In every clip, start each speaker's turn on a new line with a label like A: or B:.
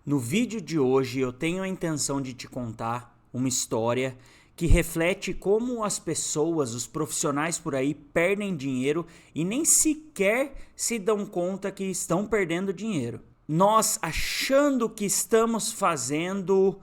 A: No vídeo de hoje eu tenho a intenção de te contar uma história que reflete como as pessoas, os profissionais por aí perdem dinheiro e nem sequer se dão conta que estão perdendo dinheiro. Nós achando que estamos fazendo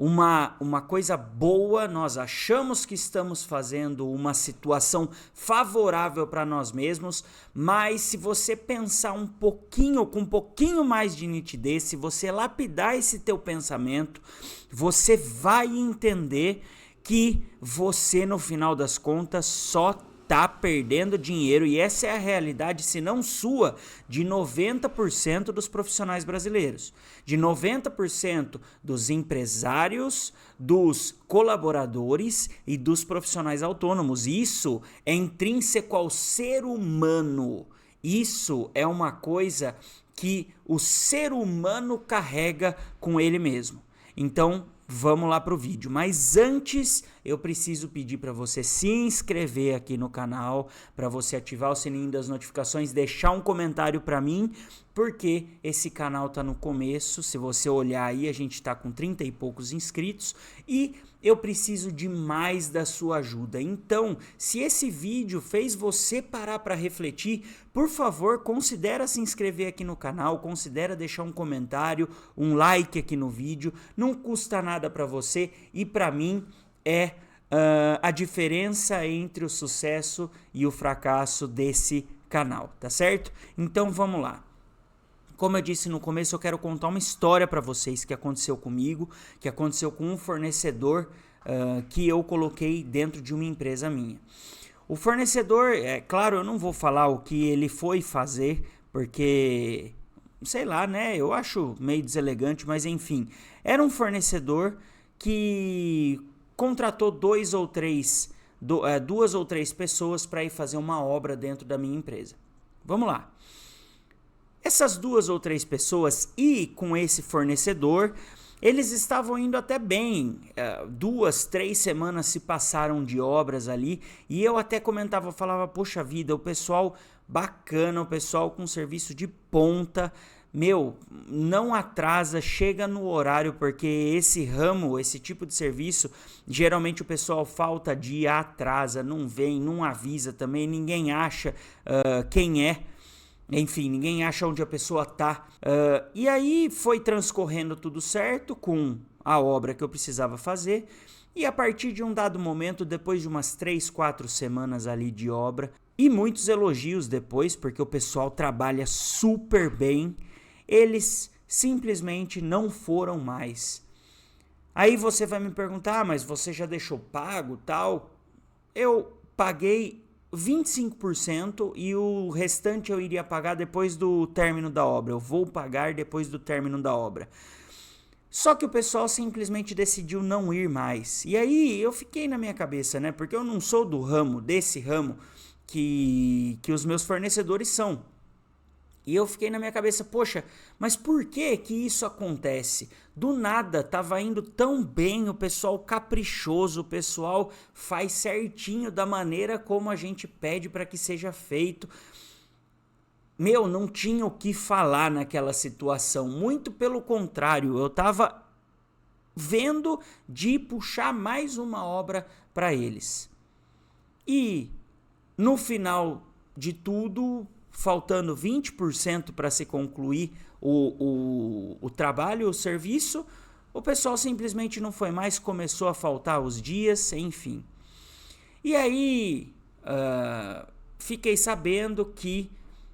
A: uma coisa boa, nós achamos que estamos fazendo uma situação favorável para nós mesmos, mas se você pensar um pouquinho, com um pouquinho mais de nitidez, se você lapidar esse teu pensamento, você vai entender que você no final das contas só tá perdendo dinheiro, e essa é a realidade, se não sua, de 90% dos profissionais brasileiros, de 90% dos empresários, dos colaboradores e dos profissionais autônomos. Isso é intrínseco ao ser humano. Isso é uma coisa que o ser humano carrega com ele mesmo. Então, vamos lá para o vídeo, mas antes eu preciso pedir para você se inscrever aqui no canal, para você ativar o sininho das notificações, deixar um comentário para mim, porque esse canal tá no começo. Se você olhar aí, a gente tá com 30 e poucos inscritos e eu preciso demais da sua ajuda. Então, se esse vídeo fez você parar para refletir, por favor, considera se inscrever aqui no canal, considera deixar um comentário, um like aqui no vídeo. Não custa nada para você e para mim é a diferença entre o sucesso e o fracasso desse canal, tá certo? Então vamos lá. Como eu disse no começo, eu quero contar uma história para vocês que aconteceu comigo, que aconteceu com um fornecedor que eu coloquei dentro de uma empresa minha. O fornecedor, é claro, eu não vou falar o que ele foi fazer, porque, sei lá, né, eu acho meio deselegante, mas enfim, era um fornecedor que contratou duas ou três pessoas para ir fazer uma obra dentro da minha empresa. Vamos lá. Essas 2 ou 3 pessoas e com esse fornecedor, eles estavam indo até bem. 2, 3 semanas se passaram de obras ali e eu até comentava, falava, poxa vida, o pessoal bacana, o pessoal com serviço de ponta, meu, não atrasa, chega no horário, porque esse ramo, esse tipo de serviço, geralmente o pessoal falta dia, atrasa, não vem, não avisa também, ninguém acha quem é. Enfim, ninguém acha onde a pessoa tá. E aí foi transcorrendo tudo certo com a obra que eu precisava fazer. E a partir de um dado momento, depois de umas 3, 4 semanas ali de obra, e muitos elogios depois, porque o pessoal trabalha super bem, eles simplesmente não foram mais. Aí você vai me perguntar, mas você já deixou pago, tal? Eu paguei 25% e o restante eu iria pagar depois do término da obra. Eu vou pagar depois do término da obra. Só que o pessoal simplesmente decidiu não ir mais. E aí eu fiquei na minha cabeça, né? Porque eu não sou do ramo, desse ramo que os meus fornecedores são. E eu fiquei na minha cabeça, poxa, mas por que que isso acontece? Do nada, tava indo tão bem, o pessoal caprichoso, o pessoal faz certinho da maneira como a gente pede para que seja feito. Meu, não tinha o que falar naquela situação, muito pelo contrário, eu tava vendo de puxar mais uma obra para eles. E no final de tudo, faltando 20% para se concluir o trabalho, o serviço, o pessoal simplesmente não foi mais, começou a faltar os dias, enfim. E aí, fiquei sabendo que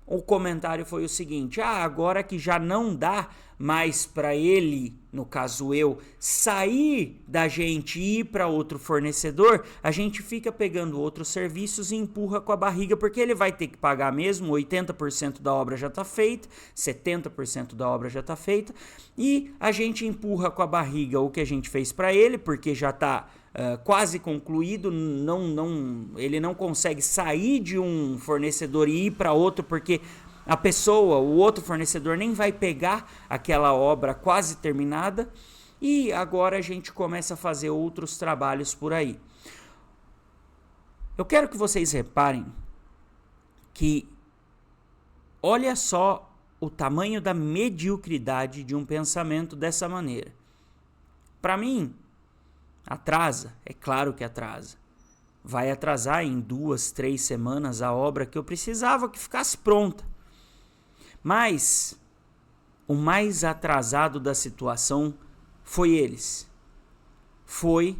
A: o comentário foi o seguinte: agora que já não dá mais para ele, no caso eu, sair da gente e ir para outro fornecedor, a gente fica pegando outros serviços e empurra com a barriga, porque ele vai ter que pagar mesmo, 80% da obra já está feita, 70% da obra já está feita, e a gente empurra com a barriga o que a gente fez para ele, porque já está quase concluído, ele não consegue sair de um fornecedor e ir para outro, porque a pessoa, o outro fornecedor nem vai pegar aquela obra quase terminada, e agora a gente começa a fazer outros trabalhos por aí. Eu quero que vocês reparem que olha só o tamanho da mediocridade de um pensamento dessa maneira. Para mim, atrasa, é claro que atrasa. Vai atrasar em 2, 3 semanas a obra que eu precisava que ficasse pronta. Mas o mais atrasado da situação foi eles. Foi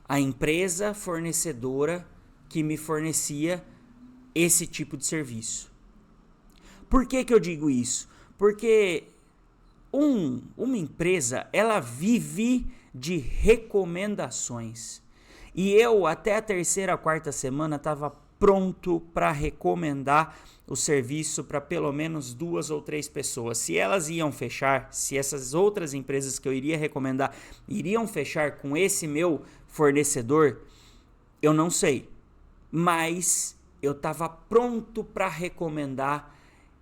A: a empresa fornecedora que me fornecia esse tipo de serviço. Por que eu digo isso? Porque uma empresa, ela vive de recomendações. E eu, até a 3ª, 4ª semana, estava pronto para recomendar o serviço para pelo menos 2 ou 3 pessoas. Se elas iam fechar, se essas outras empresas que eu iria recomendar iriam fechar com esse meu fornecedor, eu não sei. Mas eu estava pronto para recomendar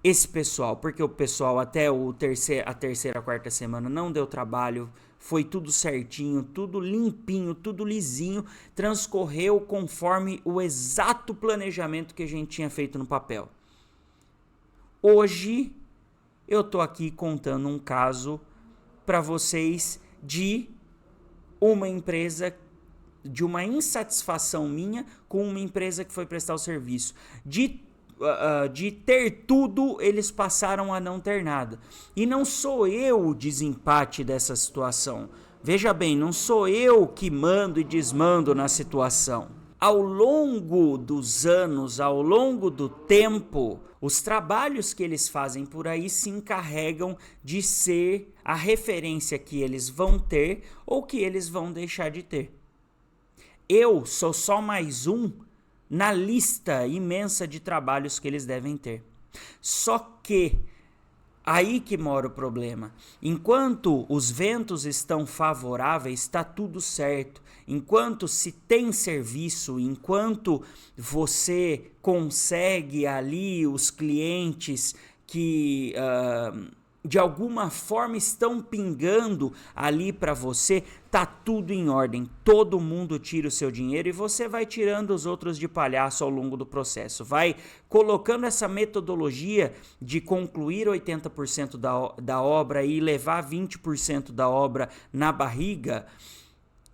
A: esse pessoal, porque o pessoal até a 3ª, 4ª semana não deu trabalho, foi tudo certinho, tudo limpinho, tudo lisinho, transcorreu conforme o exato planejamento que a gente tinha feito no papel. Hoje eu tô aqui contando um caso para vocês de uma empresa, de uma insatisfação minha com uma empresa que foi prestar o serviço. De ter tudo, eles passaram a não ter nada. E não sou eu o desempate dessa situação. Veja bem, não sou eu que mando e desmando na situação. Ao longo dos anos, ao longo do tempo, os trabalhos que eles fazem por aí se encarregam de ser a referência que eles vão ter ou que eles vão deixar de ter. Eu sou só mais um na lista imensa de trabalhos que eles devem ter. Só que aí que mora o problema. Enquanto os ventos estão favoráveis, está tudo certo. Enquanto se tem serviço, enquanto você consegue ali os clientes que de alguma forma estão pingando ali para você, tá tudo em ordem. Todo mundo tira o seu dinheiro e você vai tirando os outros de palhaço ao longo do processo. Vai colocando essa metodologia de concluir 80% da obra e levar 20% da obra na barriga.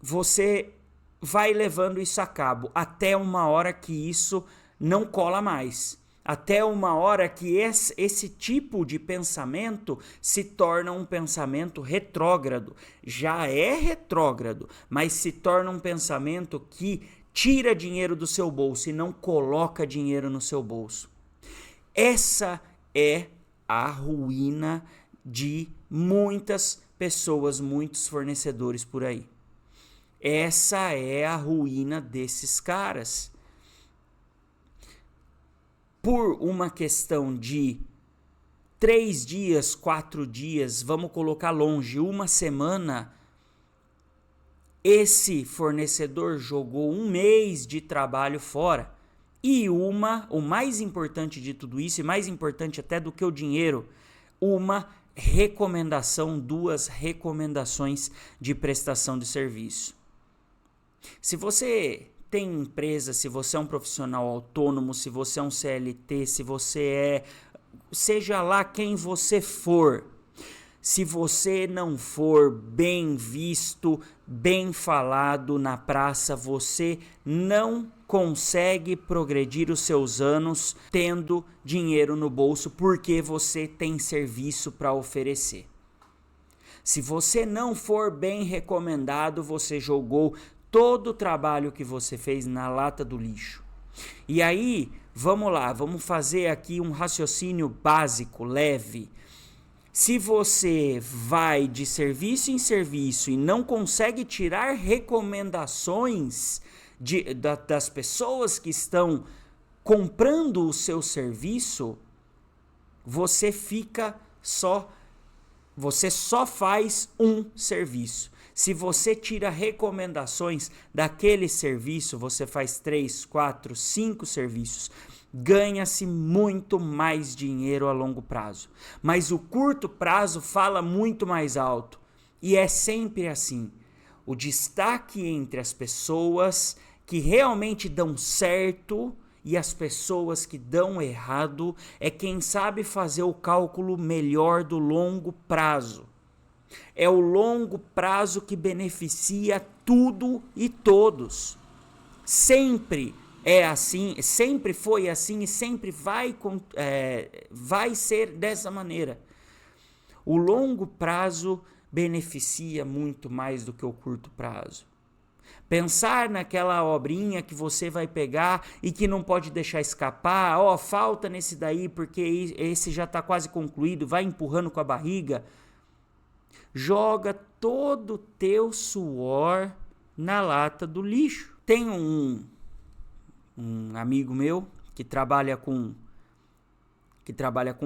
A: Você vai levando isso a cabo até uma hora que isso não cola mais. Até uma hora que esse tipo de pensamento se torna um pensamento retrógrado. Já é retrógrado, mas se torna um pensamento que tira dinheiro do seu bolso e não coloca dinheiro no seu bolso. Essa é a ruína de muitas pessoas, muitos fornecedores por aí. Essa é a ruína desses caras. Por uma questão de 3 dias, 4 dias, vamos colocar longe, 1 semana, esse fornecedor jogou 1 mês de trabalho fora. E o mais importante de tudo isso, e mais importante até do que o dinheiro, uma recomendação, 2 recomendações de prestação de serviço. Se você tem empresa, se você é um profissional autônomo, se você é um CLT, se você seja lá quem você for, se você não for bem visto, bem falado na praça, você não consegue progredir os seus anos tendo dinheiro no bolso porque você tem serviço para oferecer. Se você não for bem recomendado, você jogou todo o trabalho que você fez na lata do lixo. E aí, vamos lá, vamos fazer aqui um raciocínio básico, leve. Se você vai de serviço em serviço e não consegue tirar recomendações das pessoas que estão comprando o seu serviço, você só faz um serviço. Se você tira recomendações daquele serviço, você faz 3, 4, 5 serviços. Ganha-se muito mais dinheiro a longo prazo. Mas o curto prazo fala muito mais alto. E é sempre assim. O destaque entre as pessoas que realmente dão certo E as pessoas que dão errado é quem sabe fazer o cálculo melhor do longo prazo. É o longo prazo que beneficia tudo e todos. Sempre é assim, sempre foi assim e sempre vai ser dessa maneira. O longo prazo beneficia muito mais do que o curto prazo. Pensar naquela obrinha que você vai pegar e que não pode deixar escapar, falta nesse daí porque esse já está quase concluído, vai empurrando com a barriga, joga todo o teu suor na lata do lixo. Tem um amigo meu que trabalha com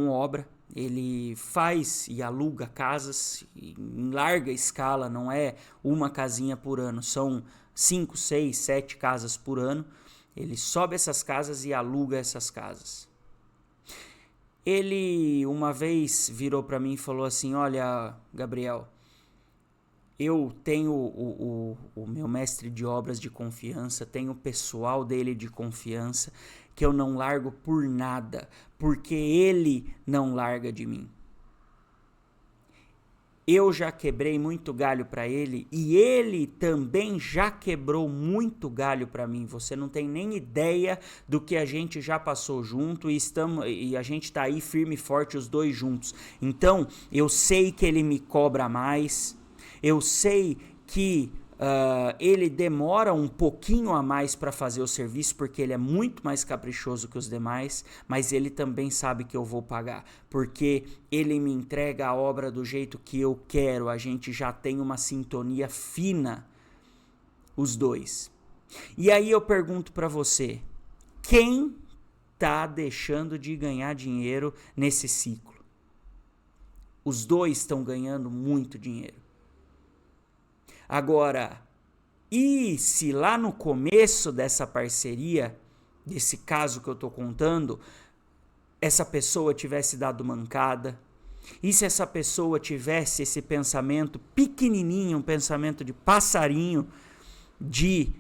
A: obra. Ele faz e aluga casas em larga escala, não é uma casinha por ano, são 5, 6, 7 casas por ano. Ele sobe essas casas e aluga essas casas. Ele uma vez virou para mim e falou assim: olha, Gabriel, eu tenho o meu mestre de obras de confiança, tenho o pessoal dele de confiança, que eu não largo por nada, porque ele não larga de mim. Eu já quebrei muito galho para ele e ele também já quebrou muito galho para mim. Você não tem nem ideia do que a gente já passou junto e a gente tá aí firme e forte os dois juntos. Então, eu sei que ele me cobra mais, eu sei que ele demora um pouquinho a mais para fazer o serviço, porque ele é muito mais caprichoso que os demais, mas ele também sabe que eu vou pagar, porque ele me entrega a obra do jeito que eu quero. A gente já tem uma sintonia fina, os dois. E aí eu pergunto para você, quem tá deixando de ganhar dinheiro nesse ciclo? Os dois estão ganhando muito dinheiro. Agora, e se lá no começo dessa parceria, desse caso que eu estou contando, essa pessoa tivesse dado mancada? E se essa pessoa tivesse esse pensamento pequenininho, um pensamento de passarinho, de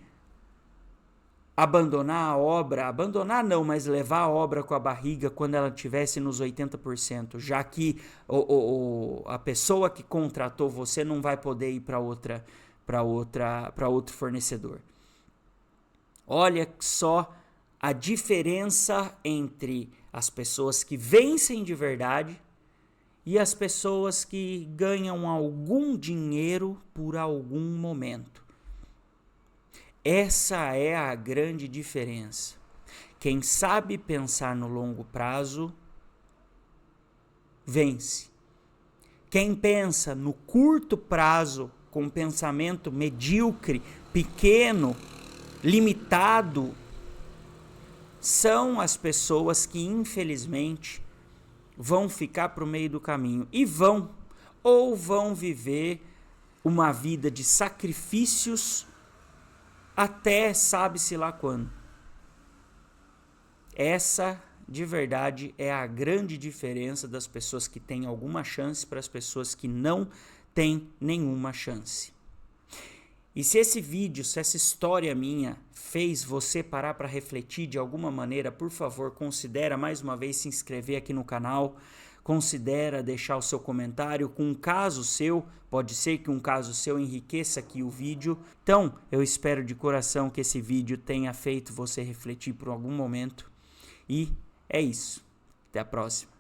A: abandonar a obra, abandonar não, mas levar a obra com a barriga quando ela estivesse nos 80%, já que a pessoa que contratou você não vai poder ir para outro fornecedor. Olha só a diferença entre as pessoas que vencem de verdade e as pessoas que ganham algum dinheiro por algum momento. Essa é a grande diferença. Quem sabe pensar no longo prazo, vence. Quem pensa no curto prazo, com pensamento medíocre, pequeno, limitado, são as pessoas que, infelizmente, vão ficar para o meio do caminho e vão viver uma vida de sacrifícios até sabe-se lá quando. Essa, de verdade, é a grande diferença das pessoas que têm alguma chance para as pessoas que não têm nenhuma chance. E se esse vídeo, se essa história minha fez você parar para refletir de alguma maneira, por favor, considera mais uma vez se inscrever aqui no canal. Considera deixar o seu comentário com um caso seu, pode ser que um caso seu enriqueça aqui o vídeo. Então, eu espero de coração que esse vídeo tenha feito você refletir por algum momento. E é isso. Até a próxima.